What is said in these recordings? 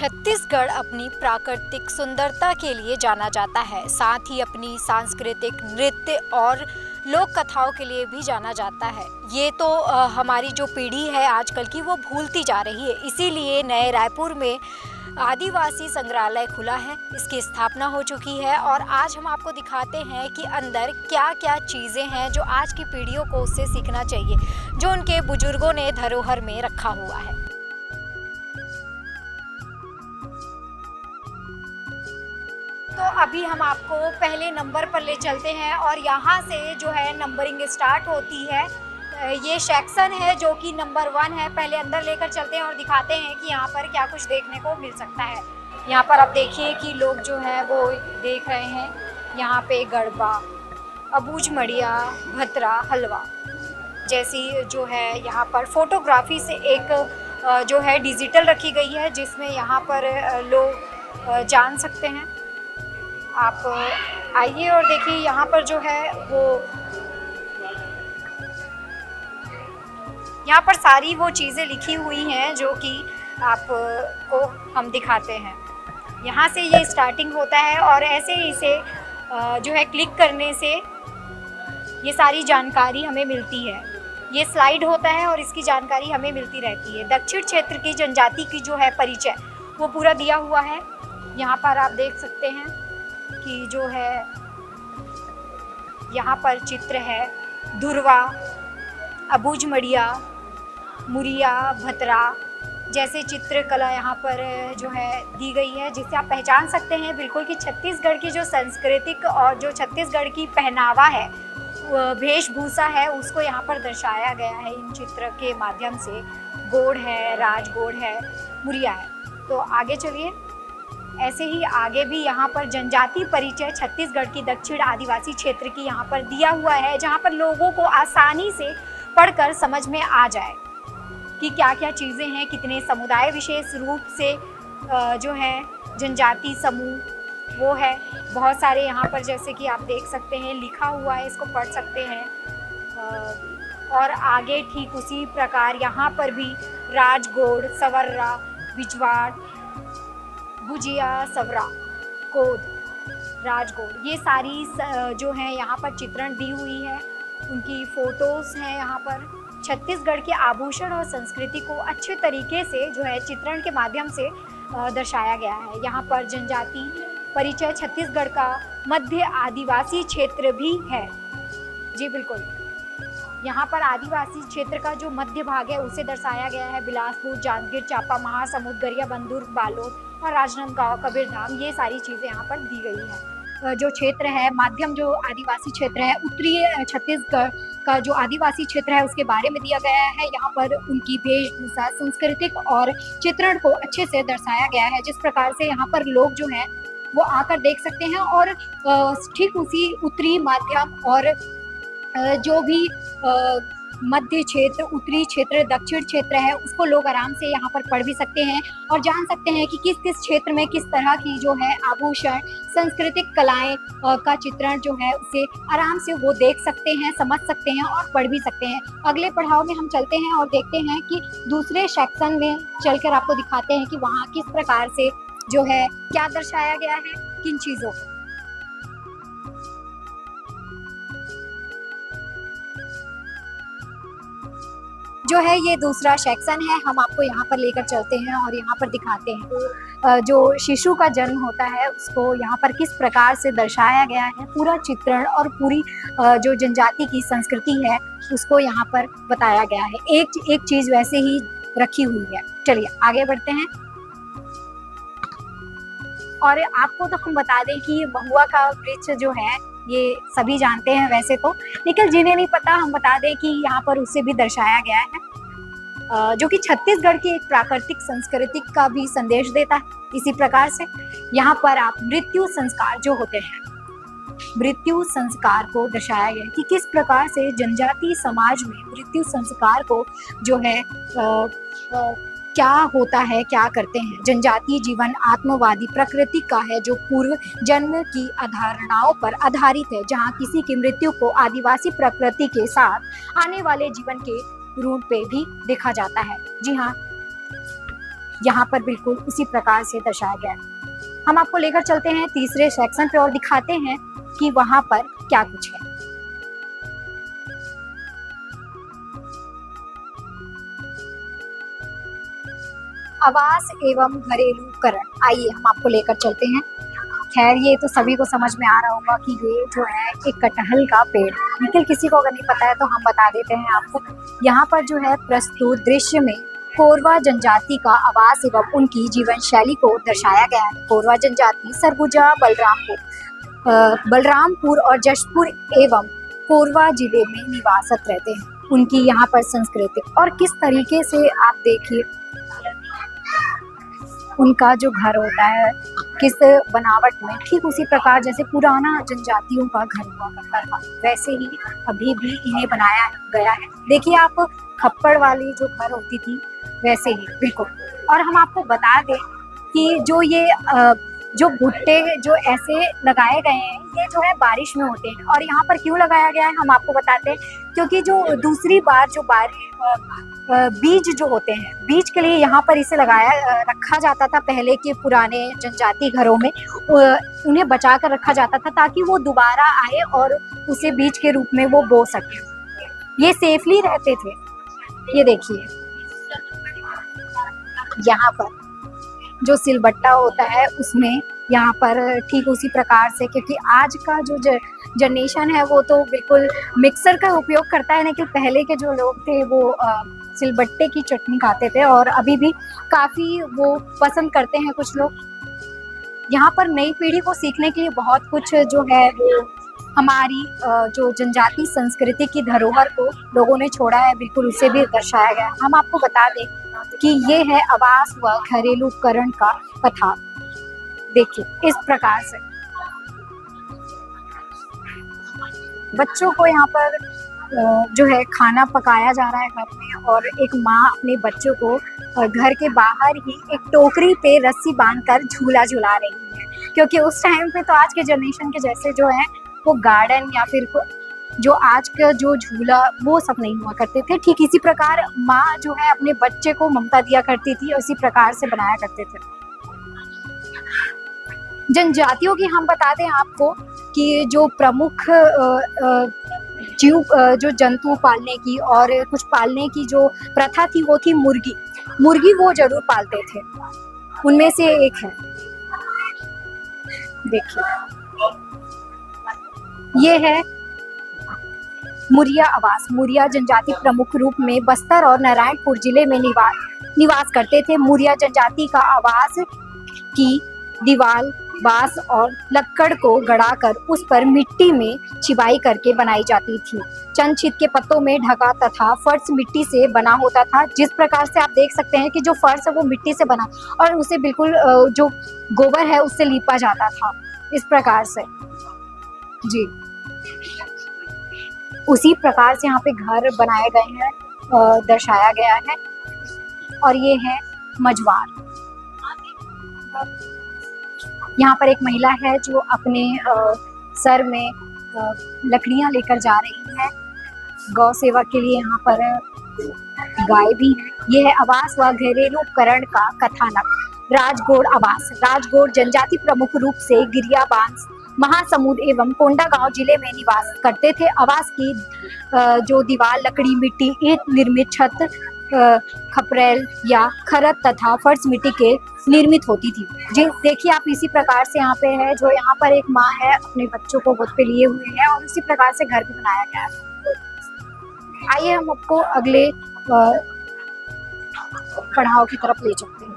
छत्तीसगढ़ अपनी प्राकृतिक सुंदरता के लिए जाना जाता है, साथ ही अपनी सांस्कृतिक नृत्य और लोक कथाओं के लिए भी जाना जाता है। ये तो हमारी जो पीढ़ी है आजकल की वो भूलती जा रही है। इसीलिए नए रायपुर में आदिवासी संग्रहालय खुला है, इसकी स्थापना हो चुकी है और आज हम आपको दिखाते हैं कि अंदर क्या क्या चीज़ें हैं जो आज की पीढ़ियों को उससे सीखना चाहिए, जो उनके बुजुर्गों ने धरोहर में रखा हुआ है। तो अभी हम आपको पहले नंबर पर ले चलते हैं और यहाँ से जो है नंबरिंग स्टार्ट होती है। ये सेक्शन है जो कि नंबर 1 है। पहले अंदर लेकर चलते हैं और दिखाते हैं कि यहाँ पर क्या कुछ देखने को मिल सकता है। यहाँ पर आप देखिए कि लोग जो है वो देख रहे हैं। यहाँ पे गरबा, अबूझ मड़िया, भतरा, हलवा जैसी जो है यहाँ पर फोटोग्राफी से एक जो है डिजिटल रखी गई है, जिसमें यहाँ पर लोग जान सकते हैं। आप आइए और देखिए यहाँ पर जो है वो यहाँ पर सारी वो चीज़ें लिखी हुई हैं जो कि आपको हम दिखाते हैं। यहाँ से ये स्टार्टिंग होता है और ऐसे ही इसे जो है क्लिक करने से ये सारी जानकारी हमें मिलती है। ये स्लाइड होता है और इसकी जानकारी हमें मिलती रहती है। दक्षिण क्षेत्र की जनजाति की जो है परिचय वो पूरा दिया हुआ है। यहाँ पर आप देख सकते हैं कि जो है यहाँ पर चित्र है धुरवा, अबूझ मड़िया, मुरिया, भतरा जैसे चित्रकला यहाँ पर जो है दी गई है, जिससे आप पहचान सकते हैं बिल्कुल कि छत्तीसगढ़ की जो सांस्कृतिक और जो छत्तीसगढ़ की पहनावा है, वेशभूषा है, उसको यहाँ पर दर्शाया गया है इन चित्र के माध्यम से। गोड़ है, राजगोड़ है, मुरिया है। तो आगे चलिए। ऐसे ही आगे भी यहाँ पर जनजाति परिचय छत्तीसगढ़ की दक्षिण आदिवासी क्षेत्र की यहाँ पर दिया हुआ है, जहाँ पर लोगों को आसानी से पढ़कर समझ में आ जाए कि क्या क्या चीज़ें हैं, कितने समुदाय विशेष रूप से जो है जनजाति समूह वो है। बहुत सारे यहाँ पर जैसे कि आप देख सकते हैं लिखा हुआ है, इसको पढ़ सकते हैं। और आगे ठीक उसी प्रकार यहाँ पर भी राजगोड़, सवर्रा, बिजवाड़, भुजिया, सवरा, कोद, राजगोड़, ये सारी जो है यहाँ पर चित्रण दी हुई है। उनकी फ़ोटोज़ हैं यहाँ पर। छत्तीसगढ़ के आभूषण और संस्कृति को अच्छे तरीके से जो है चित्रण के माध्यम से दर्शाया गया है। यहाँ पर जनजाति परिचय छत्तीसगढ़ का मध्य आदिवासी क्षेत्र भी है। जी बिल्कुल, यहाँ पर आदिवासी क्षेत्र का जो मध्य भाग है उसे दर्शाया गया है। बिलासपुर, जांजगीर चांपा, महासमुंद, गरियाबंद, बालोद और राजनांदगांव, कबीरधाम, ये सारी चीज़ें यहाँ पर दी गई है। जो क्षेत्र है माध्यम जो आदिवासी क्षेत्र है, उत्तरी छत्तीसगढ़ का जो आदिवासी क्षेत्र है उसके बारे में दिया गया है। यहाँ पर उनकी वेशभूषा, सांस्कृतिक और चित्रण को अच्छे से दर्शाया गया है, जिस प्रकार से यहाँ पर लोग जो हैं वो आकर देख सकते हैं। और ठीक उसी उत्तरी, माध्यम और जो भी मध्य क्षेत्र, उत्तरी क्षेत्र, दक्षिण क्षेत्र है, उसको लोग आराम से यहाँ पर पढ़ भी सकते हैं और जान सकते हैं कि किस किस क्षेत्र में किस तरह की जो है आभूषण, सांस्कृतिक कलाएं का चित्रण जो है उसे आराम से वो देख सकते हैं, समझ सकते हैं और पढ़ भी सकते हैं। अगले पड़ाव में हम चलते हैं और देखते हैं कि दूसरे सेक्शन में चलकर आपको दिखाते हैं कि वहाँ किस प्रकार से जो है क्या दर्शाया गया है, किन चीज़ों को। जो है ये दूसरा सेक्शन है, हम आपको यहाँ पर लेकर चलते हैं और यहाँ पर दिखाते हैं जो शिशु का जन्म होता है उसको यहाँ पर किस प्रकार से दर्शाया गया है। पूरा चित्रण और पूरी जो जनजाति की संस्कृति है उसको यहाँ पर बताया गया है। एक एक चीज़ वैसे ही रखी हुई है। चलिए आगे बढ़ते हैं। और आपको तो हम बता दें कि महुआ का वृक्ष जो है ये सभी जानते हैं वैसे तो, लेकिन जिन्हें नहीं पता हम बता दें कि यहाँ पर उसे भी दर्शाया गया है, जो कि छत्तीसगढ़ की एक प्राकृतिक संस्कृति का भी संदेश देता है। इसी प्रकार से यहाँ पर आप मृत्यु संस्कार जो होते हैं, मृत्यु संस्कार को दर्शाया गया है कि किस प्रकार से जनजाति समाज में मृत्यु संस्कार को जो है क्या होता है, क्या करते हैं। जनजातीय जीवन आत्मवादी प्रकृति का है जो पूर्व जन्म की अवधारणाओं पर आधारित है, जहां किसी की मृत्यु को आदिवासी प्रकृति के साथ आने वाले जीवन के रूप पे भी देखा जाता है। जी हाँ, यहाँ पर बिल्कुल उसी प्रकार से दर्शाया गया है। हम आपको लेकर चलते हैं तीसरे सेक्शन पे और दिखाते हैं कि वहाँ पर क्या कुछ है। आवास एवं घरेलू उपकरण, आइए हम आपको लेकर चलते हैं। खैर ये तो सभी को समझ में आ रहा होगा कि ये जो है एक कटहल का पेड़, लेकिन किसी को अगर नहीं पता है तो हम बता देते हैं आपको। यहाँ पर जो है प्रस्तुत दृश्य में कोरवा जनजाति का आवास एवं उनकी जीवन शैली को दर्शाया गया है। कोरवा जनजाति सरगुजा, बलरामपुर और जशपुर एवं कोरवा जिले में निवासरत रहते हैं। उनकी यहाँ पर संस्कृति और किस तरीके से आप देखिए उनका जो घर होता है किस बनावट में, ठीक उसी प्रकार जैसे पुराना जनजातियों का घर हुआ करता था वैसे ही अभी भी इन्हें बनाया गया है। देखिए आप खप्पड़ वाली जो घर होती थी वैसे ही बिल्कुल। और हम आपको बता दें कि जो ये जो भुट्टे जो ऐसे लगाए गए हैं ये जो है बारिश में होते हैं। और यहाँ पर क्यों लगाया गया है हम आपको बताते हैं, क्योंकि जो दूसरी बार जो बीज जो होते हैं, बीज के लिए यहाँ पर इसे रखा जाता था। पहले के पुराने जनजाति घरों में उन्हें बचा कर रखा जाता था ताकि वो दोबारा आए और उसे बीज के रूप में वो बो सके। ये सेफली रहते थे। ये देखिए यहाँ पर जो सिलबट्टा होता है उसमें यहाँ पर ठीक उसी प्रकार से, क्योंकि आज का जो जनरेशन है वो तो बिल्कुल मिक्सर का उपयोग करता है, लेकिन पहले के जो लोग थे वो सिलबट्टे की चटनी खाते थे और अभी भी काफ़ी वो पसंद करते हैं कुछ लोग। यहाँ पर नई पीढ़ी को सीखने के लिए बहुत कुछ जो है वो हमारी जो जनजाति संस्कृति की धरोहर को लोगों ने छोड़ा है, बिल्कुल उसे भी दर्शाया गया है। हम आपको बता दें कि ये है आवास व घरेलू उपकरण का कथा। देखिए इस प्रकार से बच्चों को यहाँ पर जो है खाना पकाया जा रहा है घर में, और एक माँ अपने बच्चों को घर के बाहर ही एक टोकरी पे रस्सी बांधकर झूला झुला रही है, क्योंकि उस टाइम पे तो आज के जनरेशन के जैसे जो है वो गार्डन या फिर जो आज का जो झूला वो सब नहीं हुआ करते थे। ठीक इसी प्रकार माँ जो है अपने बच्चे को ममता दिया करती थी, उसी प्रकार से बनाया करते थे। जनजातियों की हम बता दें आपको कि जो प्रमुख जीव जो जंतु पालने की और कुछ पालने की जो प्रथा थी वो थी मुर्गी वो जरूर पालते थे। उनमें से एक है, देखिए ये है मुरिया आवास। मुरिया जनजाति प्रमुख रूप में बस्तर और नारायणपुर जिले में निवास करते थे। मुरिया जनजाति का आवास की दीवार बांस और लक्कड़ को गड़ाकर उस पर मिट्टी में चिबाई करके बनाई जाती थी। चंदचित के पत्तों में ढका तथा फर्श मिट्टी से बना होता था। जिस प्रकार से आप देख सकते हैं कि जो फर्श है वो मिट्टी से बना और उसे बिल्कुल जो गोबर है उससे लीपा जाता था, इस प्रकार से जी। उसी प्रकार से यहाँ पे घर बनाए गए हैं, दर्शाया गया है। और ये है मझवार। यहाँ पर एक महिला है जो अपने सर में लकड़ियाँ लेकर जा रही है। गौ सेवा के लिए यहाँ पर गाय भी है। ये है आवास व घरेलू उपकरण का कथानक। राजगोड़ आवास। राजगोड़ जनजाति प्रमुख रूप से गिरिया बांस, महासमुंद एवं कोंडागांव जिले में निवास करते थे। आवास की जो दीवार लकड़ी, मिट्टी, ईंट निर्मित छत, खपरेल या खरत तथा फर्श मिट्टी के निर्मित होती थी। जी देखिए आप इसी प्रकार से यहाँ पे है जो यहाँ पर एक माँ है अपने बच्चों को गोद पे लिए हुए है और इसी प्रकार से घर भी बनाया गया है। आइए हम आपको अगले पड़ाव की तरफ ले चलते हैं।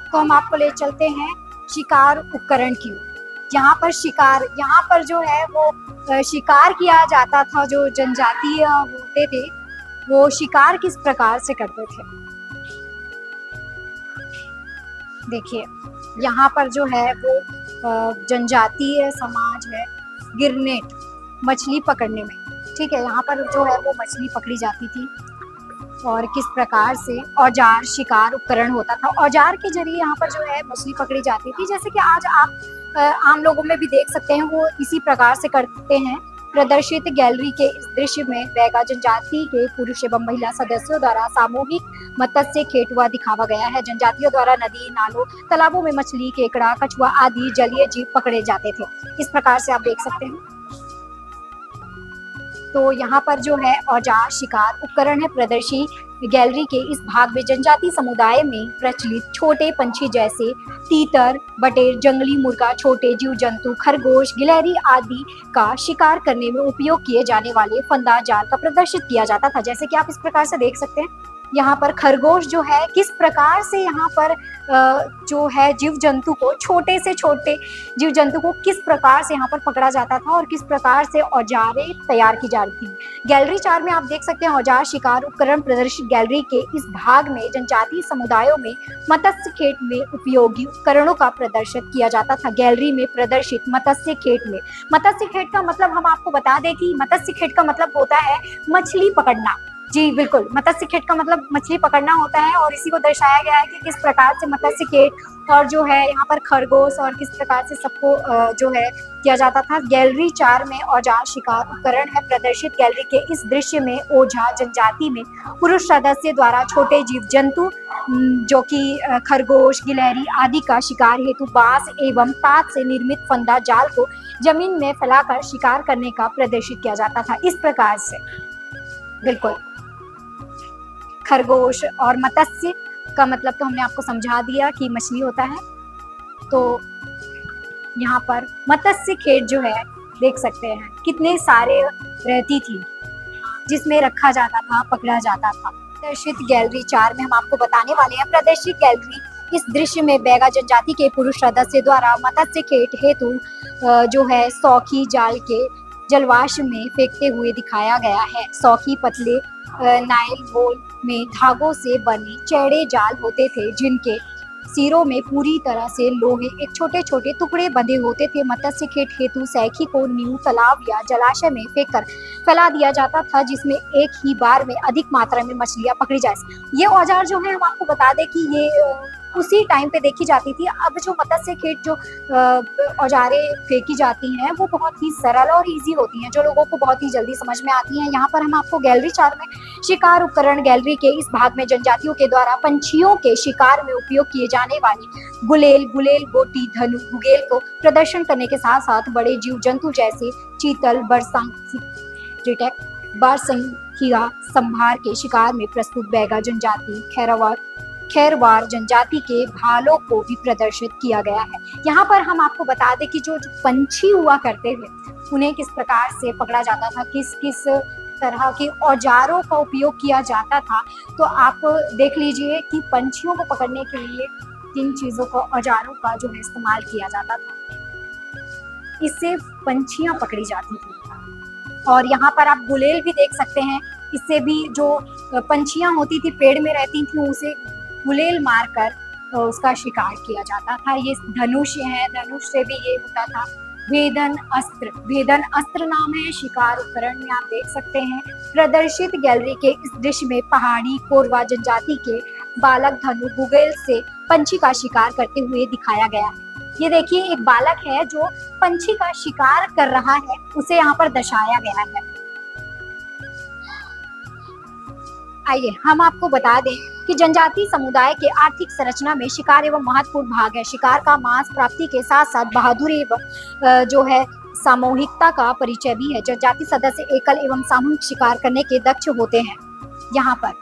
तो हम आपको ले चलते हैं शिकार उपकरण की। यहाँ पर जो है वो शिकार किया जाता था। जो जनजातीय होते थे वो शिकार किस प्रकार से करते थे, देखिए यहाँ पर जो है वो जनजातीय समाज है, गिरनेट मछली पकड़ने में। ठीक है, यहाँ पर जो है वो मछली पकड़ी जाती थी और किस प्रकार से औजार, शिकार, उपकरण होता था। औजार के जरिए यहाँ पर जो है मछली पकड़ी जाती थी, जैसे कि आज आप आम लोगों में भी देख सकते हैं, वो इसी प्रकार से करते हैं। प्रदर्शित गैलरी के इस दृश्य में बैगा जनजाति के पुरुष एवं महिला सदस्यों द्वारा सामूहिक मत्स्य खेत हुआ दिखावा गया है। जनजातियों द्वारा नदी, नालों, तालाबों में मछली, केकड़ा, कछुआ आदि जलीय जीव पकड़े जाते थे। इस प्रकार से आप देख सकते हैं। तो यहाँ पर जो है औजार, शिकार, उपकरण है। प्रदर्शी गैलरी के इस भाग में जनजाति समुदाय में प्रचलित छोटे पंछी जैसे तीतर, बटेर, जंगली मुर्गा, छोटे जीव जंतु, खरगोश, गिलहरी आदि का शिकार करने में उपयोग किए जाने वाले फंदा जाल का प्रदर्शित किया जाता था। जैसे कि आप इस प्रकार से देख सकते हैं, यहाँ पर खरगोश जो है किस प्रकार से यहाँ पर जो है जीव जंतु को, छोटे से छोटे जीव जंतु को किस प्रकार से यहाँ पर पकड़ा जाता था और किस प्रकार से औजारें तैयार की जाती थी। गैलरी 4 में आप देख सकते हैं औजार, शिकार, उपकरण प्रदर्शित। गैलरी के इस भाग में जनजातीय समुदायों में मत्स्य खेत में उपयोगी उपकरणों का प्रदर्शित किया जाता था। गैलरी में प्रदर्शित मत्स्य खेत में, मत्स्य खेत का मतलब हम आपको बता दें कि मत्स्य खेत का मतलब होता है मछली पकड़ना। जी बिल्कुल, मत्स्य खेत का मतलब मछली पकड़ना होता है और इसी को दर्शाया गया है कि किस प्रकार से मत्स्य खेत और जो है यहाँ पर खरगोश और किस प्रकार से सबको जो है किया जाता था। गैलरी 4 में औजार, शिकार, उपकरण है प्रदर्शित। गैलरी के इस दृश्य में ओझा जनजाति में पुरुष सदस्य द्वारा छोटे जीव जंतु जो कि खरगोश, गिलहरी आदि का शिकार हेतु बांस एवं तात से निर्मित फंदा जाल को जमीन में फैलाकर शिकार करने का प्रदर्शित किया जाता था। इस प्रकार से बिल्कुल खरगोश और मत्स्य का मतलब तो हमने आपको समझा दिया कि मछली होता है। तो यहाँ पर मत्स्य खेत जो है देख सकते हैं कितने सारे रहती थी जिसमें रखा जाता था, पकड़ा जाता था। प्रदर्शित गैलरी 4 में हम आपको बताने वाले हैं। प्रदर्शित गैलरी इस दृश्य में बैगा जनजाति के पुरुष सदस्य द्वारा मत्स्य खेत हेतु जो है सौखी जाल के जलवाश में फेंकते हुए दिखाया गया है। सौखी पतले नाइल बोल में धागों से बने चौड़े जाल होते थे, जिनके सिरों में पूरी तरह से लोहे एक छोटे छोटे टुकड़े बंधे होते थे। मत्स्य खेत हेतु सैखी को नींव, तालाब या जलाशय में फेंककर फैला दिया जाता था, जिसमें एक ही बार में अधिक मात्रा में मछलियां पकड़ी जाए। ये औजार जो है हम आपको बता दें कि ये उसी टाइम पे देखी जाती थी। अब जो मत्स्य खेत जो औजारें फेंकी जाती हैं वो बहुत ही सरल और इजी होती हैं, जो लोगों को बहुत ही जल्दी समझ में आती हैं। यहाँ पर हम आपको गैलरी 4 में शिकार उपकरण, गैलरी के इस भाग में जनजातियों के द्वारा पंछियों के शिकार में उपयोग किए जाने वाली गुलेल, गोटी, धनु, गुगेल को प्रदर्शन करने के साथ साथ बड़े जीव जंतु जैसे चीतल, बारसिंघा संभार के शिकार में प्रस्तुत बैगा जनजाति, खैरवार जनजाति के भालों को भी प्रदर्शित किया गया है। यहाँ पर हम आपको बता दें कि जो पंछी हुआ करते थे उन्हें किस प्रकार से पकड़ा जाता था, किस किस तरह के औजारों का उपयोग किया जाता था। तो आप देख लीजिए कि पंछियों को पकड़ने के लिए किन चीजों का, औजारों का जो है इस्तेमाल किया जाता था। इससे पंछियां पकड़ी जाती थी। और यहाँ पर आप गुलेल भी देख सकते हैं, इससे भी जो पंछियां होती थी पेड़ में रहती थी उसे गुलेल मारकर उसका शिकार किया जाता था। ये धनुष है, धनुष से भी ये होता था। भेदन अस्त्र नाम है शिकार उपकरण में आप देख सकते हैं। प्रदर्शित गैलरी के इस दृश्य में पहाड़ी कोरवा जनजाति के बालक धनु गुगेल से पंछी का शिकार करते हुए दिखाया गया है। ये देखिए एक बालक है जो पंछी का शिकार कर रहा है, उसे यहाँ पर दर्शाया गया है। आइए हम आपको बता दें कि जनजातीय समुदाय के आर्थिक संरचना में शिकार एवं महत्वपूर्ण भाग है। शिकार का मांस प्राप्ति के साथ साथ बहादुरी एवं जो है सामूहिकता का परिचय भी है। जनजातीय सदस्य एकल एवं सामूहिक शिकार करने के दक्ष होते हैं। यहाँ पर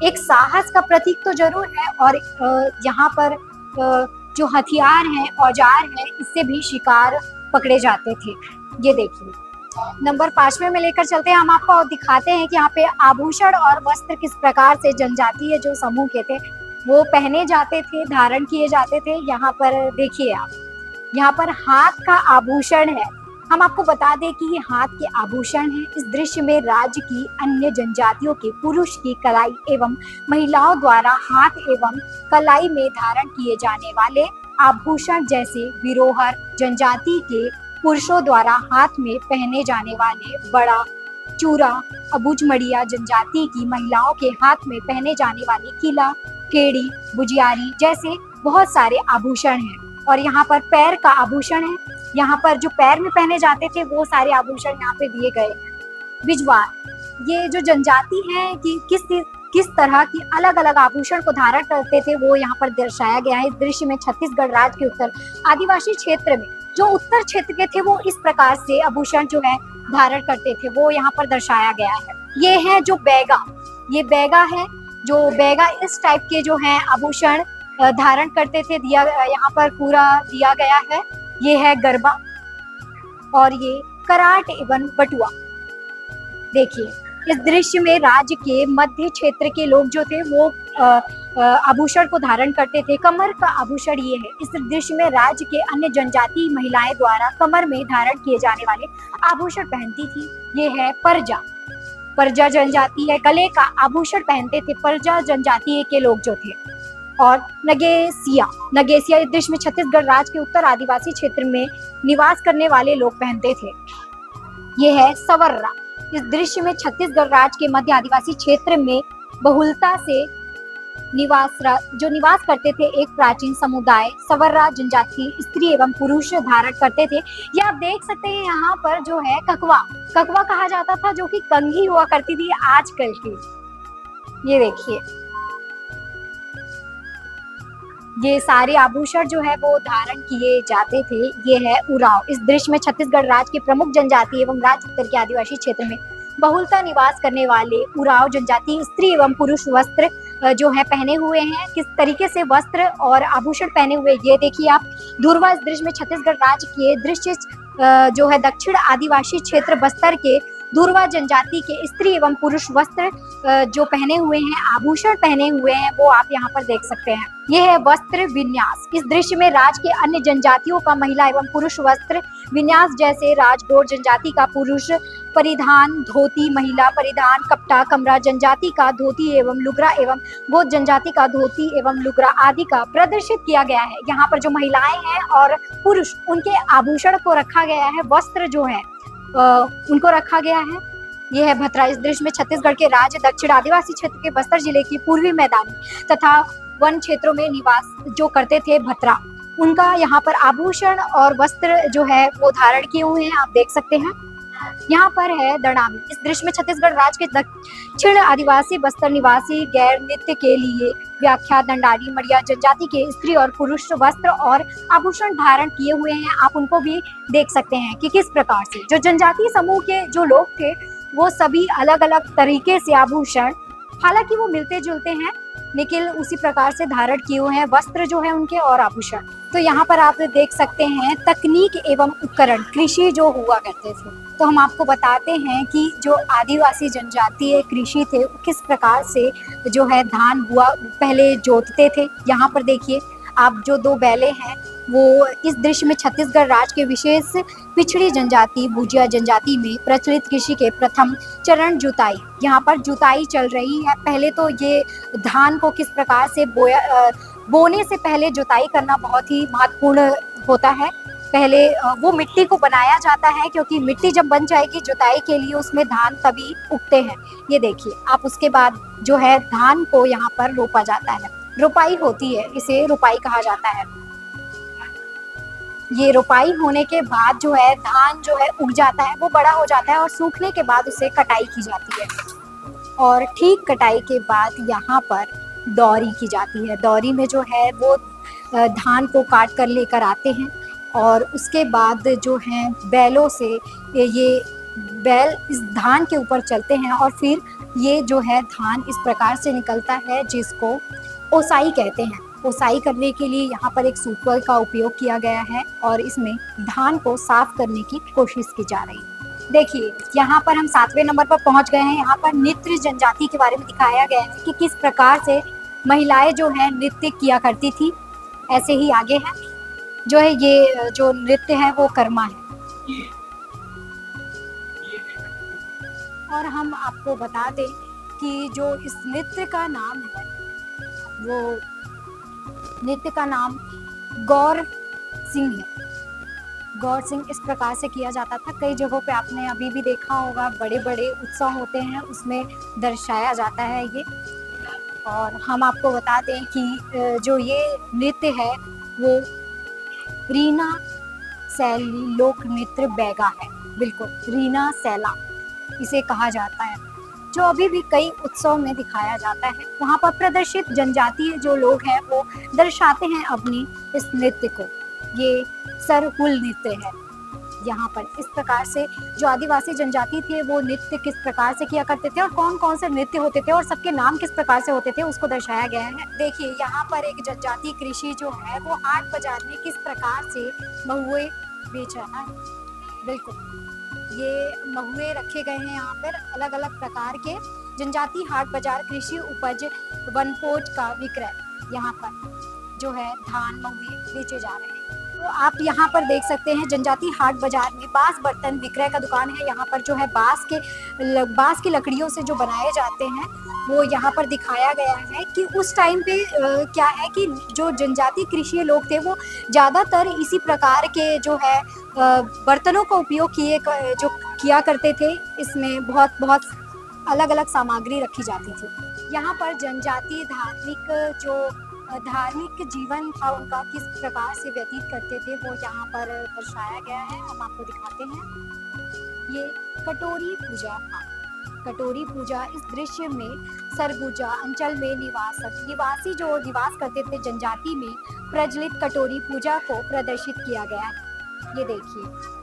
एक साहस का प्रतीक तो जरूर है, और यहाँ पर जो हथियार हैं, औजार हैं, इससे भी शिकार पकड़े जाते थे। ये देखिए नंबर 5 में लेकर चलते हैं हम आपको और दिखाते हैं कि यहाँ पे आभूषण और वस्त्र किस प्रकार से जनजातीय जो समूह के थे वो पहने जाते थे, धारण किए जाते थे। यहाँ पर देखिए आप, यहाँ पर हाथ का आभूषण है। हम आपको बता दें कि ये हाथ के आभूषण है। इस दृश्य में राज्य की अन्य जनजातियों के पुरुष की कलाई एवं महिलाओं द्वारा हाथ एवं कलाई में धारण किए जाने वाले आभूषण जैसे विरोहर जनजाति के पुरुषों द्वारा हाथ में पहने जाने वाले बड़ा चूड़ा अबूझमड़िया जनजाति की महिलाओं के हाथ में पहने जाने वाले किला, केड़ी, बुझियारी जैसे बहुत सारे आभूषण हैं। और यहाँ पर पैर का आभूषण है, यहाँ पर जो पैर में पहने जाते थे वो सारे आभूषण यहाँ पे दिए गए हैं। बिजवार, ये जो जनजाति है कि किस तरह की अलग अलग आभूषण को धारण करते थे वो यहाँ पर दर्शाया गया है। इस दृश्य में छत्तीसगढ़ राज्य के उत्तर आदिवासी क्षेत्र में जो उत्तर क्षेत्र के थे वो इस प्रकार से आभूषण जो है धारण करते थे वो यहाँ पर दर्शाया गया है। ये है जो बैगा, ये बैगा है, जो बैगा इस टाइप के जो है आभूषण धारण करते थे, दिया यहाँ पर पूरा दिया गया है। ये है गरबा और ये कराट एवं बटुआ। देखिए इस दृश्य में राज्य के मध्य क्षेत्र के लोग जो थे वो आभूषण को धारण करते थे। कमर का आभूषण ये है। इस दृश्य में राज्य के अन्य जनजाति महिलाएं द्वारा कमर में धारण किए जाने वाले आभूषण पहनती थी। ये है परजा, परजा जनजाति है, गले का आभूषण पहनते थे परजा जनजाति के लोग जो थे। और नगेसिया, नगेसिया इस दृश्य में छत्तीसगढ़ राज्य के उत्तर आदिवासी क्षेत्र में निवास करने वाले लोग पहनते थे। ये है सवर्रा, इस दृश्य में छत्तीसगढ़ राज्य के मध्य आदिवासी क्षेत्र में बहुलता से निवास करते थे एक प्राचीन समुदाय सवर्रा जनजाति स्त्री एवं पुरुष धारण करते थे। ये आप देख सकते हैं यहाँ पर जो है ककवा, ककवा कहा जाता था जो कि कंघी हुआ करती थी आजकल की। ये देखिए ये सारे आभूषण जो है वो धारण किए जाते थे। ये है उराव, इस दृश्य में छत्तीसगढ़ राज्य के प्रमुख जनजाति एवं राज्य उत्तर के आदिवासी क्षेत्र में बहुलता निवास करने वाले उराव जनजाति स्त्री एवं पुरुष वस्त्र जो है पहने हुए हैं। किस तरीके से वस्त्र और आभूषण पहने हुए ये देखिए आप। धुरवा, इस दृश्य में छत्तीसगढ़ राज्य के दृश्य जो है दक्षिण आदिवासी क्षेत्र बस्तर के धुरवा जनजाति के स्त्री एवं पुरुष वस्त्र जो पहने हुए हैं, आभूषण पहने हुए हैं वो आप यहाँ पर देख सकते हैं। यह है वस्त्र विन्यास, इस दृश्य में राज्य के अन्य जनजातियों का महिला एवं पुरुष वस्त्र विन्यास जैसे राजगोर जनजाति का पुरुष परिधान धोती, महिला परिधान कपटा, कमरा जनजाति का धोती एवं लुगरा एवं गोद जनजाति का धोती एवं लुगरा आदि का प्रदर्शित किया गया है। यहाँ पर जो महिलाएं हैं और पुरुष उनके आभूषण को रखा गया है, वस्त्र जो है उनको रखा गया है। यह है भतरा, इस दृश्य में छत्तीसगढ़ के राज्य दक्षिण आदिवासी क्षेत्र के बस्तर जिले की पूर्वी मैदानी तथा वन क्षेत्रों में निवास जो करते थे भतरा, उनका यहाँ पर आभूषण और वस्त्र जो है वो धारण किए हुए हैं, आप देख सकते हैं। यहाँ पर है दड़ामी, इस दृश्य में छत्तीसगढ़ राज्य के दक्षिण आदिवासी बस्तर निवासी गैर नृत्य के लिए व्याख्या दंडारी मड़िया जनजाति के स्त्री और पुरुष वस्त्र और आभूषण धारण किए हुए हैं। आप उनको भी देख सकते हैं कि किस प्रकार से जो जनजातीय समूह के जो लोग थे वो सभी अलग अलग तरीके से आभूषण, हालांकि वो मिलते जुलते हैं लेकिन उसी प्रकार से धारण किए हुए हैं वस्त्र जो है उनके और आभूषण। तो यहाँ पर आप देख सकते हैं तकनीक एवं उपकरण कृषि जो हुआ करते थे। तो हम आपको बताते हैं कि जो आदिवासी जनजातीय कृषि थे किस प्रकार से जो है धान हुआ पहले जोतते थे। यहाँ पर देखिए आप जो दो बैले हैं वो इस दृश्य में छत्तीसगढ़ राज्य के विशेष पिछड़ी जनजाति बुजिया जनजाति में प्रचलित कृषि के प्रथम चरण जुताई, यहाँ पर जुताई चल रही है। पहले तो ये धान को किस प्रकार से बोने से पहले जुताई करना बहुत ही महत्वपूर्ण होता है। पहले वो मिट्टी को बनाया जाता है क्योंकि मिट्टी जब बन जाएगी जुताई के लिए उसमें धान तभी उगते हैं। ये देखिए आप, उसके बाद जो है धान को यहाँ पर रोपा जाता है, रोपाई होती है, इसे रोपाई कहा जाता है। ये रोपाई होने के बाद जो है धान जो है उग जाता है, वो बड़ा हो जाता है और सूखने के बाद उसे कटाई की जाती है। और ठीक कटाई के बाद यहाँ पर दौरी की जाती है। दौरी में जो है वो धान को काट कर लेकर आते हैं और उसके बाद जो है बैलों से ये बैल इस धान के ऊपर चलते हैं और फिर ये जो है धान इस प्रकार से निकलता है जिसको ओसाई कहते हैं। ओसाई करने के लिए यहाँ पर एक सूपर का उपयोग किया गया है और इसमें धान को साफ करने की कोशिश की जा रही है। देखिए यहाँ पर हम 7वें नंबर पर पहुँच गए हैं। यहाँ पर नृत्य जनजाति के बारे में दिखाया गया है कि किस प्रकार से महिलाएं जो है नृत्य किया करती थी। ऐसे ही आगे है जो है ये जो नृत्य है वो कर्मा है। और हम आपको बता दें कि जो इस नृत्य का नाम है वो नृत्य का नाम गौर सिंह है। गौर सिंह इस प्रकार से किया जाता था। कई जगहों पे आपने अभी भी देखा होगा, बड़े-बड़े उत्सव होते हैं उसमें दर्शाया जाता है ये। और हम आपको बता दें कि जो ये नृत्य है वो रीना शैली लोक नृत्य बैगा है। बिल्कुल, रीना सैला इसे कहा जाता है, जो अभी भी कई उत्सव में दिखाया जाता है। वहाँ पर प्रदर्शित जनजातीय जो लोग हैं वो दर्शाते हैं अपनी इस नृत्य को। ये सरहुल नृत्य है। यहाँ पर इस प्रकार से जो आदिवासी जनजाति थे वो नृत्य किस प्रकार से किया करते थे और कौन कौन से नृत्य होते थे और सबके नाम किस प्रकार से होते थे उसको दर्शाया गया है। देखिए, यहाँ पर एक जनजाति कृषि जो है वो हाट बाजार में किस प्रकार से महुए बेच रहा है। बिल्कुल, ये महुए रखे गए हैं यहाँ पर अलग अलग प्रकार के। जनजाति हाट बाजार कृषि उपज वनपोज का विक्रय, यहाँ पर जो है धान महुए बेचे जा रहे हैं। तो आप यहाँ पर देख सकते हैं जनजाति हाट बाजार में बांस बर्तन विक्रय का दुकान है। यहाँ पर जो है बांस की लकड़ियों से जो बनाए जाते हैं वो यहाँ पर दिखाया गया है कि उस टाइम पे क्या है कि जो जनजाति कृषि लोग थे वो ज़्यादातर इसी प्रकार के जो है बर्तनों का उपयोग किया करते थे। इसमें बहुत बहुत अलग अलग सामग्री रखी जाती थी। यहाँ पर जनजाति धार्मिक जीवन था उनका, किस प्रकार से व्यतीत करते थे वो यहाँ पर दर्शाया गया है। हम आपको दिखाते हैं। ये कटोरी पूजा था। कटोरी पूजा इस दृश्य में सरगुजा अंचल में निवासी जो निवास करते थे जनजाति में प्रचलित कटोरी पूजा को प्रदर्शित किया गया है। ये देखिए,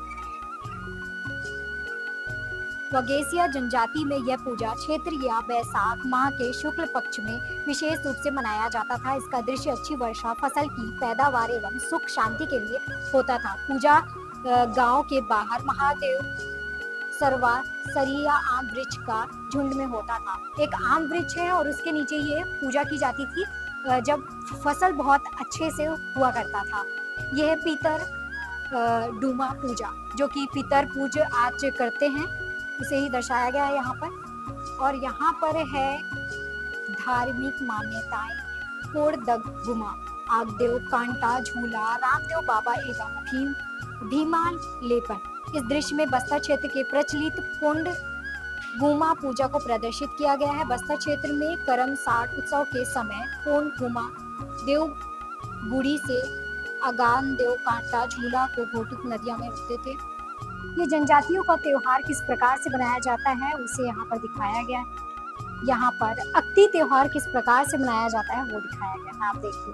वगेसिया जनजाति में यह पूजा क्षेत्र या बैसाख माह के शुक्ल पक्ष में विशेष रूप से मनाया जाता था। इसका दृश्य अच्छी वर्षा, फसल की पैदावार एवं सुख शांति के लिए होता था। पूजा गांव के बाहर महादेव सरिया आम वृक्ष का झुंड में होता था। एक आम वृक्ष है और उसके नीचे ये पूजा की जाती थी जब फसल बहुत अच्छे से हुआ करता था। यह पितर डूमा पूजा, जो कि पितर पूज आज करते हैं, उसे ही दर्शाया गया है यहाँ पर। और यहाँ पर है धार्मिक मान्यताएं कोड़दगुमा, आगदेव, कांटा, झूला, रामदेव बाबा एवं भीमाल लेपन। इस दृश्य में बस्तर क्षेत्र के प्रचलित कुंड गुमा पूजा को प्रदर्शित किया गया है। बस्तर क्षेत्र में करम साठ उत्सव के समय कुंड गुमा देव गुड़ी से अगान देव कांटा झूला को घोटुक नदियों में रखते थे। ये जनजातियों का त्योहार किस प्रकार से मनाया जाता है उसे यहाँ पर दिखाया गया है। यहाँ पर अक्ति त्योहार किस प्रकार से मनाया जाता है वो दिखाया गया है। आप देखिए,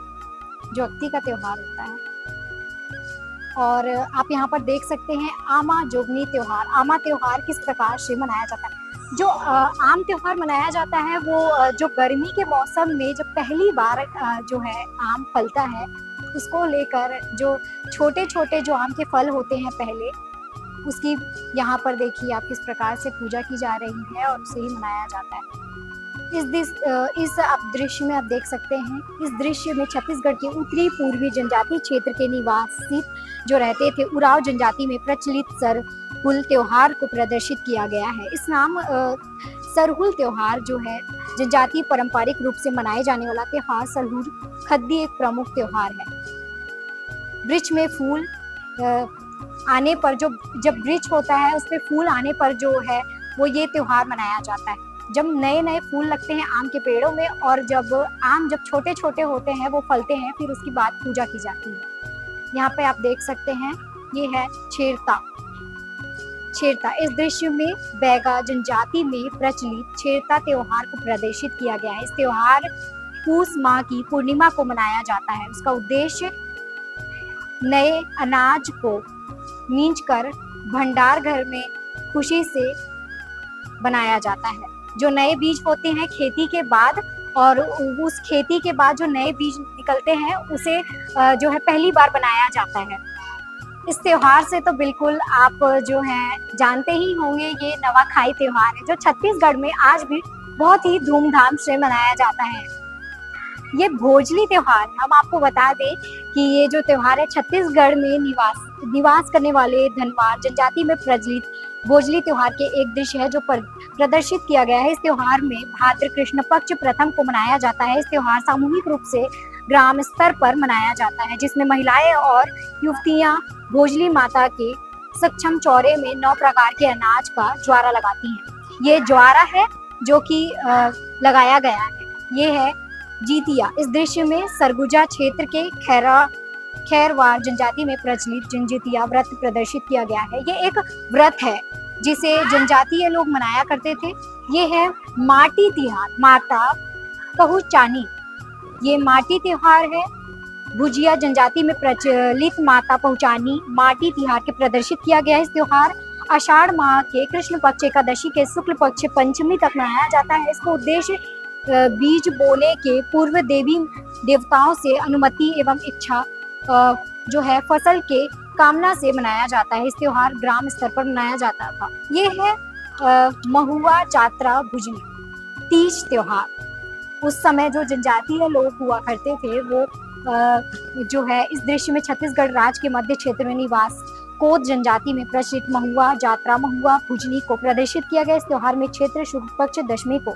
जो अक्ति का त्योहार होता है। और आप यहाँ पर देख सकते हैं आमा जोगनी त्योहार। आमा त्योहार किस प्रकार से मनाया जाता है। जो आम त्योहार मनाया जाता है वो जो गर्मी के मौसम में जब पहली बार जो है आम फलता है उसको लेकर जो छोटे छोटे जो आम के फल होते हैं पहले, उसकी यहाँ पर देखिए आप किस प्रकार से पूजा की जा रही है और उसे ही मनाया जाता है। इस आप दृश्य में आप देख सकते हैं, इस दृश्य में छत्तीसगढ़ के उत्तरी पूर्वी जनजाति क्षेत्र के निवासी जो रहते थे उराव जनजाति में प्रचलित सरहुल त्योहार को प्रदर्शित किया गया है। इस नाम सरहुल त्योहार जो है जनजाति पारंपरिक रूप से मनाए जाने वाला त्योहार सरहुल खद्दी एक प्रमुख त्योहार है। वृक्ष में फूल आने पर जब वृक्ष होता है उस पे फूल आने पर जो है वो ये त्योहार मनाया जाता है। जब नए नए फूल लगते हैं आम के पेड़ों में और जब छोटे छोटे होते हैं वो फलते हैं, फिर उसकी बाद पूजा की जाती है। यहाँ पे आप देख सकते हैं ये है छेरता। इस दृश्य में बैगा जनजाति में प्रचलित छेरता त्योहार को प्रदर्शित किया गया है। इस त्योहार पूस माह की पूर्णिमा को मनाया जाता है। उसका उद्देश्य नए अनाज को मींच कर भंडार घर में खुशी से बनाया जाता है। जो नए बीज होते हैं खेती के बाद और उस खेती के बाद जो नए बीज निकलते हैं उसे जो है पहली बार बनाया जाता है। इस त्योहार से तो बिल्कुल आप जो है जानते ही होंगे, ये नवाखाई त्योहार है जो छत्तीसगढ़ में आज भी बहुत ही धूमधाम से मनाया जाता है। ये भोजली त्योहार, हम आपको बता दें कि ये जो त्योहार है छत्तीसगढ़ में निवास करने वाले धनवार जनजाति में प्रचलित भोजली त्योहार के एक दृश्य है जो प्रदर्शित किया गया है। इस त्योहार में भाद्र कृष्ण पक्ष प्रथम को मनाया जाता है। इस त्योहार सामूहिक रूप से ग्राम स्तर पर मनाया जाता है जिसमें महिलाएं और युवतियां भोजली माता के सक्षम चौरे में 9 प्रकार के अनाज का ज्वारा लगाती हैं। ये ज्वारा है जो कि लगाया गया है। ये है जीतिया। इस दृश्य में सरगुजा क्षेत्र के खैरवार जनजाति में प्रचलित जनजितिया व्रत प्रदर्शित किया गया है। ये एक व्रत है जिसे जनजातीय लोग मनाया करते थे। ये है माटी तिहार, माता पहुचानी। ये माटी त्योहार है। भुजिया जनजाति में प्रचलित माता पहुचानी माटी तिहार के प्रदर्शित किया गया है। इस त्योहार आषाढ़ माह के कृष्ण पक्ष एकादशी के शुक्ल पक्ष पंचमी तक मनाया जाता है। इसका उद्देश्य बीज बोने के पूर्व देवी देवताओं से अनुमति एवं इच्छा जो है फसल के कामना से मनाया जाता है। इस त्योहार ग्राम स्तर पर मनाया जाता था। ये है महुआ जात्रा भुजनी तीज त्योहार। उस समय जो जनजातीय लोग हुआ करते थे वो जो है इस दृश्य में छत्तीसगढ़ राज्य के मध्य क्षेत्र में निवास कोद जनजाति में प्रचलित महुआ जात्रा महुआ भुजनी को प्रदर्शित किया गया। इस त्योहार में क्षेत्र शुक्ल पक्ष दशमी को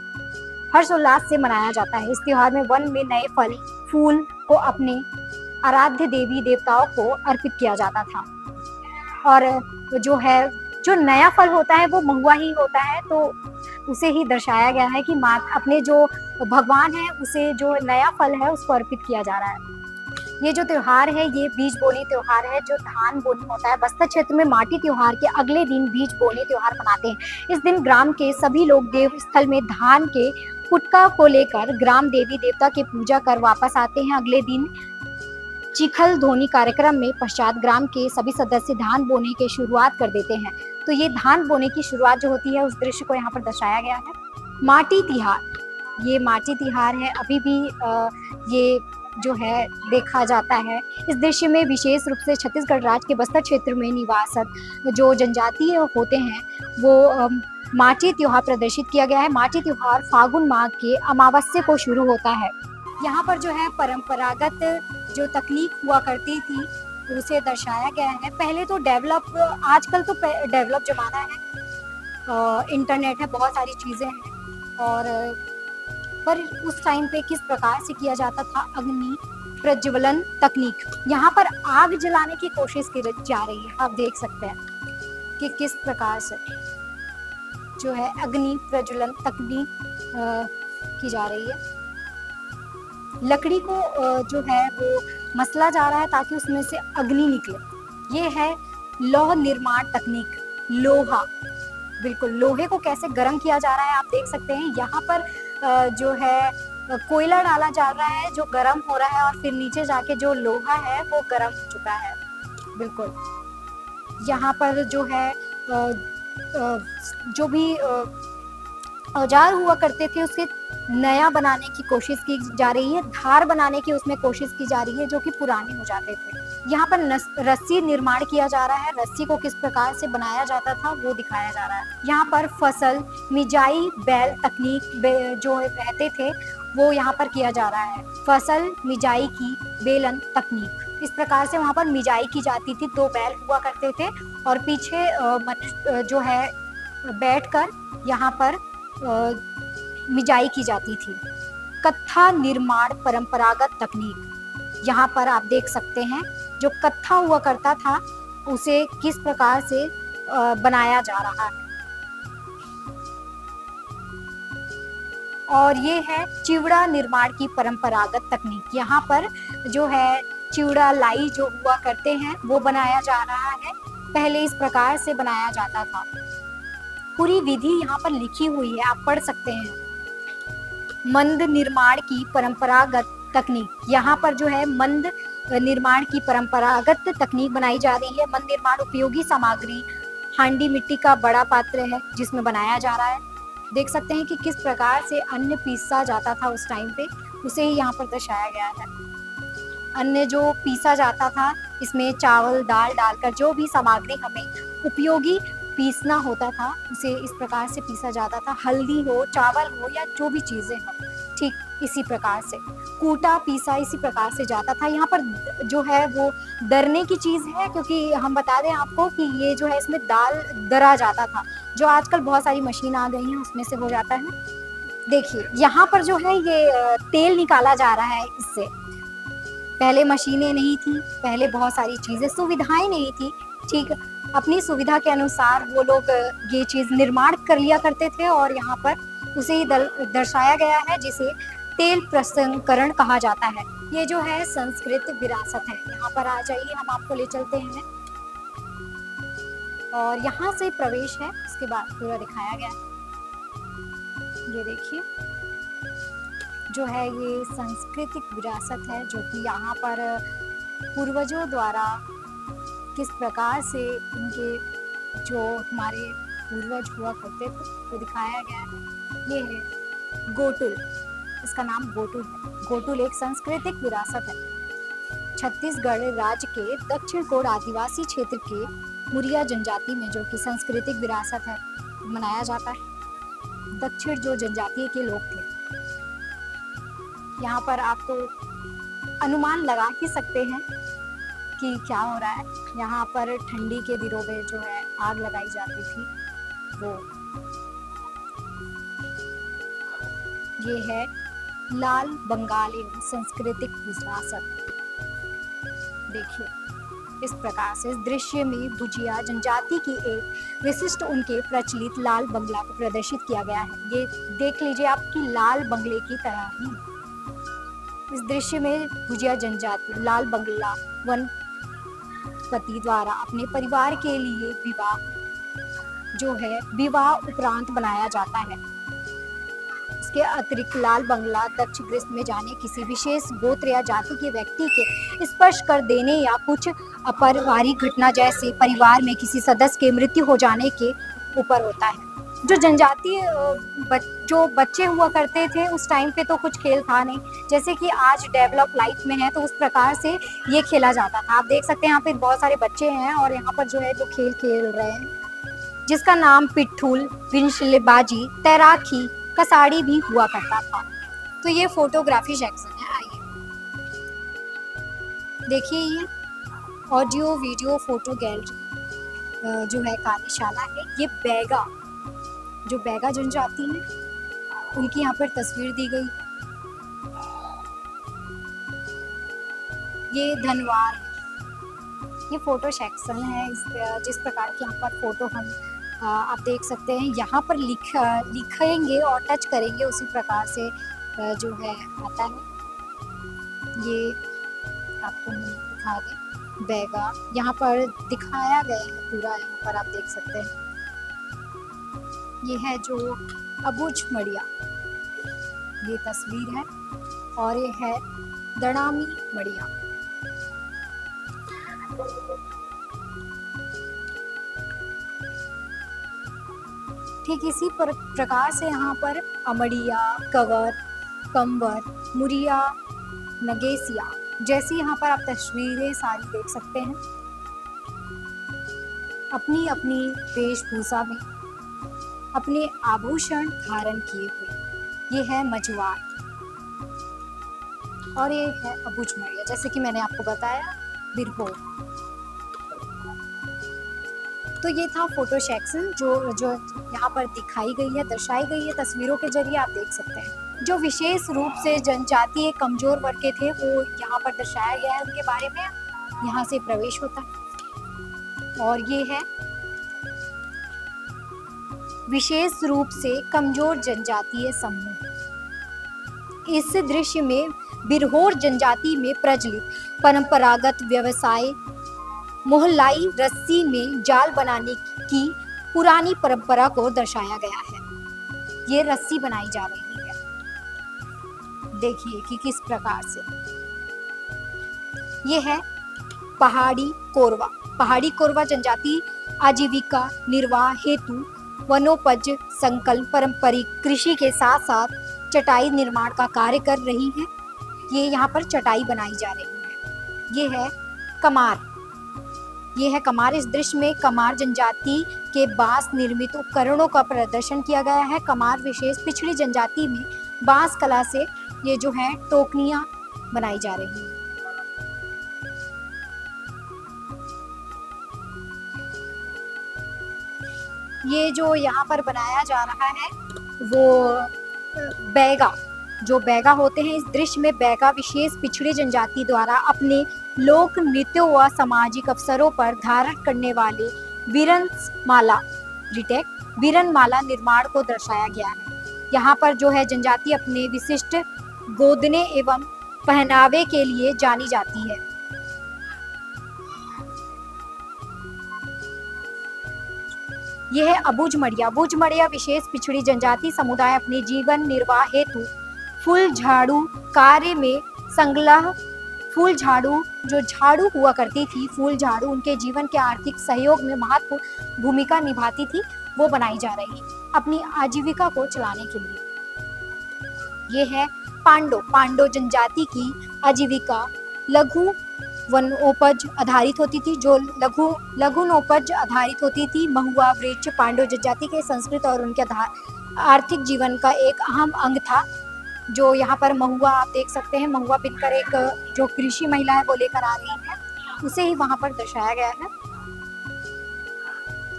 हर्षोल्लास से मनाया जाता है। इस त्योहार में वन में नए फल फूल को अपने आराध्य देवी देवताओं को अर्पित किया जाता था। और जो नया फल होता है वो महुआ ही होता है, तो उसे ही दर्शाया गया है कि माँ अपने जो भगवान है उसे जो नया फल है उसको अर्पित किया जा रहा है। ये जो त्योहार है ये बीज बोनी त्योहार है जो धान बोनी होता है। बस्तर क्षेत्र में माटी त्योहार के अगले दिन बीज बोनी त्योहार मनाते हैं। इस दिन ग्राम के सभी लोग देव स्थल में धान के पुटका को लेकर ग्राम देवी देवता की पूजा कर वापस आते हैं। अगले दिन चिखल धोनी कार्यक्रम में पश्चात ग्राम के सभी सदस्य धान बोने की शुरुआत कर देते हैं। तो ये धान बोने की शुरुआत जो होती है उस दृश्य को यहाँ पर दर्शाया गया है। माटी तिहार, ये माटी तिहार है, अभी भी ये जो है देखा जाता है। इस दृश्य में विशेष रूप से छत्तीसगढ़ राज्य के बस्तर क्षेत्र में निवासक जो जनजातीय होते हैं वो माटी त्योहार प्रदर्शित किया गया है। माटी त्योहार फागुन माह के अमावस्या को शुरू होता है। यहाँ पर जो है परंपरागत जो तकनीक हुआ करती थी उसे दर्शाया गया है। पहले तो आजकल तो डेवलप जमाना है, इंटरनेट है, बहुत सारी चीज़ें हैं, और पर उस टाइम पे किस प्रकार से किया जाता था अग्नि प्रज्वलन तकनीक। यहाँ पर आग जलाने की कोशिश की जा रही है। आप देख सकते हैं कि किस प्रकार से जो है अग्नि प्रज्वलन तकनीक की जा रही है। लकड़ी को जो है वो मसला जा रहा है ताकि उसमें से अग्नि निकले। ये है लौह निर्माण तकनीक। लोहा, बिल्कुल लोहे को कैसे गर्म किया जा रहा है आप देख सकते हैं। यहाँ पर जो है कोयला डाला जा रहा है जो गर्म हो रहा है और फिर नीचे जाके जो लोहा है वो गर्म हो चुका है। बिल्कुल यहाँ पर जो है जो भी औजार हुआ करते थे उसके नया बनाने की कोशिश की जा रही है। धार बनाने की उसमें कोशिश की जा रही है जो कि पुराने हो जाते थे। यहाँ पर रस्सी निर्माण किया जा रहा है। रस्सी को किस प्रकार से बनाया जाता था वो दिखाया जा रहा है। यहाँ पर फसल मिजाई बैल तकनीक जो रहते थे वो यहाँ पर किया जा रहा है। फसल मिजाई की बेलन तकनीक, इस प्रकार से वहाँ पर मिजाई की जाती थी। 2 बैल हुआ करते थे और पीछे जो है बैठकर यहाँ पर मिजाई की जाती थी। कत्था निर्माण परंपरागत तकनीक, यहाँ पर आप देख सकते हैं जो कत्था हुआ करता था उसे किस प्रकार से बनाया जा रहा है। और ये है चिवड़ा निर्माण की परंपरागत तकनीक। यहाँ पर जो है चिवड़ा लाई जो हुआ करते हैं वो बनाया जा रहा है। पहले इस प्रकार से बनाया जाता था। पूरी विधि यहाँ पर लिखी हुई है, आप पढ़ सकते हैं। मंद निर्माण की परंपरागत तकनीक, यहाँ पर जो है मंद निर्माण की परंपरागत तकनीक बनाई जा रही है। मंद निर्माण उपयोगी सामग्री हांडी मिट्टी का बड़ा पात्र है जिसमें बनाया जा रहा है। देख सकते हैं कि किस प्रकार से अन्न पीसा जाता था उस टाइम पे, उसे ही यहाँ पर दर्शाया गया है। अन्न जो पीसा जाता था इसमें चावल दाल डालकर जो भी सामग्री हमें उपयोगी पीसना होता था उसे इस प्रकार से पीसा जाता था। हल्दी हो, चावल हो या जो भी चीज़ें हो, ठीक इसी प्रकार से कूटा पीसा इसी प्रकार से जाता था। यहाँ पर जो है वो दरने की चीज़ है, क्योंकि हम बता दें आपको कि ये जो है इसमें दाल दरा जाता था, जो आजकल बहुत सारी मशीन आ गई हैं उसमें से हो जाता है। देखिए यहाँ पर जो है ये तेल निकाला जा रहा है इससे, पहले मशीनें नहीं थी, पहले बहुत सारी चीज़ें सुविधाएं नहीं थी, ठीक। अपनी सुविधा के अनुसार वो लोग ये चीज़ निर्माण कर लिया करते थे और यहाँ पर उसे ही दर्शाया गया है, जिसे तेल प्रसंस्करण कहा जाता है। ये जो है संस्कृत विरासत है। यहाँ पर आ जाइए, हम आपको ले चलते हैं और यहाँ से प्रवेश है, उसके बाद पूरा दिखाया गया है। ये देखिए जो है ये सांस्कृतिक विरासत है, जो कि यहाँ पर पूर्वजों द्वारा किस प्रकार से उनके जो हमारे पूर्वज हुआ करते थे तो दिखाया गया है। ये है गोटुल, इसका नाम गोटुल है। गोटुल एक सांस्कृतिक विरासत है। छत्तीसगढ़ राज्य के दक्षिण कोण आदिवासी क्षेत्र के मुरिया जनजाति में जो कि सांस्कृतिक विरासत है मनाया जाता है। दक्षिण जो जनजाति के लोग थे, यहाँ पर आप तो अनुमान लगा ही सकते हैं कि क्या हो रहा है। यहाँ पर ठंडी के दिनों में जो है आग लगाई जाती थी, वो ये है लाल बंगाली सांस्कृतिक विरासत। देखिए इस प्रकार से इस दृश्य में भुजिया जनजाति की एक विशिष्ट उनके प्रचलित लाल बंगला को प्रदर्शित किया गया है। ये देख लीजिए आपकी लाल बंगले की तरह ही इस दृश्य में भुजिया जनजाति लाल बंगला वन पति द्वारा अपने परिवार के लिए विवाह उपरांत बनाया जाता है। इसके अतिरिक्त लाल बंगला दक्षिण ग्रीस में जाने किसी विशेष गोत्र या जाति के व्यक्ति के स्पर्श कर देने या कुछ अपारिवारिक घटना जैसे परिवार में किसी सदस्य के मृत्यु हो जाने के ऊपर होता है। जो जनजातीय जो बच्चे हुआ करते थे उस टाइम पे तो कुछ खेल था नहीं, जैसे कि आज डेवलप लाइफ में है, तो उस प्रकार से ये खेला जाता था। आप देख सकते हैं यहाँ पे बहुत सारे बच्चे हैं और यहाँ पर जो है जो खेल खेल रहे हैं, जिसका नाम पिट्ठूल, विंशलेबाजी, तैराकी, कसाड़ी भी हुआ करता था। तो ये फोटोग्राफी सेक्शन है। आइए देखिए, ये ऑडियो वीडियो फोटो गैलरी जो है कार्यशाला है। ये बैगा जो बैगा जनजाति है उनकी यहाँ पर तस्वीर दी गई है। ये धनवार, ये फोटो सेक्शन है। जिस प्रकार की यहाँ पर फोटो हम आप देख सकते हैं, यहाँ पर लिखेंगे और टच करेंगे उसी प्रकार से जो है आता है। ये आपको हम दिखा दें, बैगा यहाँ पर दिखाया गया है पूरा, यहाँ पर आप देख सकते हैं। ये है जो अबुझ मड़िया, ये तस्वीर है, और ये है दड़ामी मड़िया। ठीक इसी प्रकार से यहाँ पर अमड़िया, कवर, कंवर, मुरिया, नगेसिया जैसी यहाँ पर आप तस्वीरें सारी देख सकते हैं। अपनी अपनी वेशभूषा में अपने आभूषण धारण किए हुए ये है मझवार और ये है अबुझ मड़िया, जैसे कि मैंने आपको बताया बिरहोर। तो ये था फोटो सेक्शन जो यहाँ पर दिखाई गई है, दर्शाई गई है तस्वीरों के जरिए, आप देख सकते हैं। जो विशेष रूप से जनजातीय कमजोर वर्ग के थे वो यहाँ पर दर्शाया गया है, उनके बारे में यहाँ से प्रवेश होता है। और ये है विशेष रूप से कमजोर जनजातीय समूह। इस दृश्य में बिरहोर जनजाति में प्रचलित परंपरागत व्यवसाय मोहलाई रस्सी में जाल बनाने की पुरानी परंपरा को दर्शाया गया है। ये रस्सी बनाई जा रही है, देखिए कि किस प्रकार से। ये है पहाड़ी कोरवा। पहाड़ी कोरवा जनजाति आजीविका निर्वाह हेतु वनोपज संकल्प पारंपरिक कृषि के साथ साथ चटाई निर्माण का कार्य कर रही है। ये यहाँ पर चटाई बनाई जा रही है। ये है कमार। ये है कमार। इस दृश्य में कमार जनजाति के बांस निर्मित उपकरणों का प्रदर्शन किया गया है। कमार विशेष पिछड़ी जनजाति में बांस कला से ये जो है टोकनियां बनाई जा रही हैं। ये जो यहाँ पर बनाया जा रहा है वो बैगा, जो बैगा होते हैं, इस दृश्य में बैगा विशेष पिछड़ी जनजाति द्वारा अपने लोक नृत्यों व सामाजिक अवसरों पर धारण करने वाले वीरनमाला वीरनमाला निर्माण को दर्शाया गया है। यहाँ पर जो है जनजाति अपने विशिष्ट गोदने एवं पहनावे के लिए जानी जाती है। यह है अबूझमड़िया। अबूझमड़िया विशेष पिछड़ी जनजाति समुदाय अपने जीवन निर्वाह हेतु फूल झाड़ू कार्य में संलग्न, फूल झाड़ू जो झाड़ू हुआ करती थी, फूल झाड़ू उनके जीवन के आर्थिक सहयोग में महत्वपूर्ण भूमिका निभाती थी, वो बनाई जा रही अपनी आजीविका को चलाने के लिए। ये है पांडो जनजाति की आजीविका लघु वनोपज आधारित होती थी, जो लघुनोपज आधारित होती थी। महुआ वृक्ष पांडो जनजाति के संस्कृत और उनके आर्थिक जीवन का एक अहम अंग था। जो यहाँ पर महुआ आप देख सकते हैं, महुआ बिनकर एक जो कृषि महिला है वो लेकर आ रही है, उसे ही वहाँ पर दर्शाया गया है।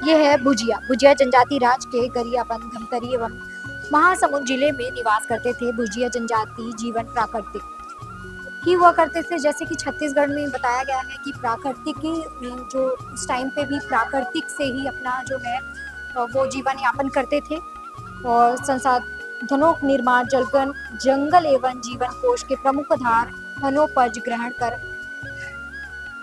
यह है भुजिया जनजाति राज्य के गरियाबंद, धमतरी एवं महासमुंद जिले में निवास करते थे। भुजिया जनजाति जीवन प्राकृतिक ही हुआ करते थे, जैसे कि छत्तीसगढ़ में बताया गया है कि प्राकृतिक जो उस टाइम पे भी प्राकृतिक से ही अपना जो है वो जीवन यापन करते थे और संसाधनों निर्माण जंगल एवं जीवन कोश के प्रमुख आधार वनोपज ग्रहण कर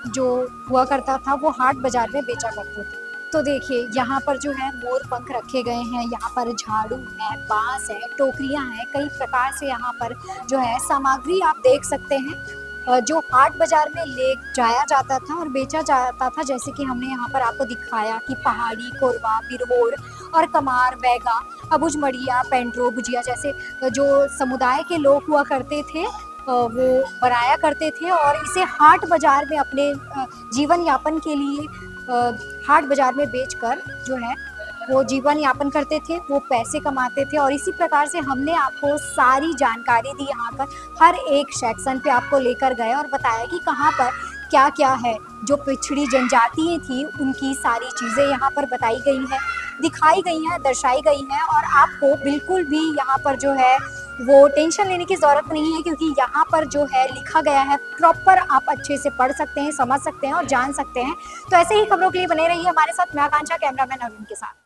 जो हुआ करता था वो हाट बाजार में बेचा करते थे। तो देखिए यहाँ पर जो है मोर पंख रखे गए हैं, यहाँ पर झाड़ू है, बांस है, टोकरियाँ हैं, कई प्रकार से यहाँ पर जो है सामग्री आप देख सकते हैं जो हाट बाजार में ले जाया जाता था और बेचा जाता था। जैसे कि हमने यहाँ पर आपको दिखाया कि पहाड़ी, कोरवा, बिरहोर और कमार, बैगा, अबूझमड़िया, पेंड्रो, भुजिया जैसे जो समुदाय के लोग हुआ करते थे वो बनाया करते थे और इसे हाट बाजार में अपने जीवन यापन के लिए हाट बाजार में बेचकर जो है वो जीवन यापन करते थे, वो पैसे कमाते थे। और इसी प्रकार से हमने आपको सारी जानकारी दी, यहाँ पर हर एक सेक्शन पे आपको लेकर गए और बताया कि कहाँ पर क्या क्या है। जो पिछड़ी जनजातियाँ थी उनकी सारी चीज़ें यहाँ पर बताई गई हैं, दिखाई गई हैं, दर्शाई गई हैं और आपको बिल्कुल भी यहाँ पर जो है वो टेंशन लेने की ज़रूरत नहीं है, क्योंकि यहाँ पर जो है लिखा गया है प्रॉपर, आप अच्छे से पढ़ सकते हैं, समझ सकते हैं और जान सकते हैं। तो ऐसे ही खबरों के लिए बने रहिए हमारे साथ। मैं आकांक्षा, कैमरामैन अरुण के साथ।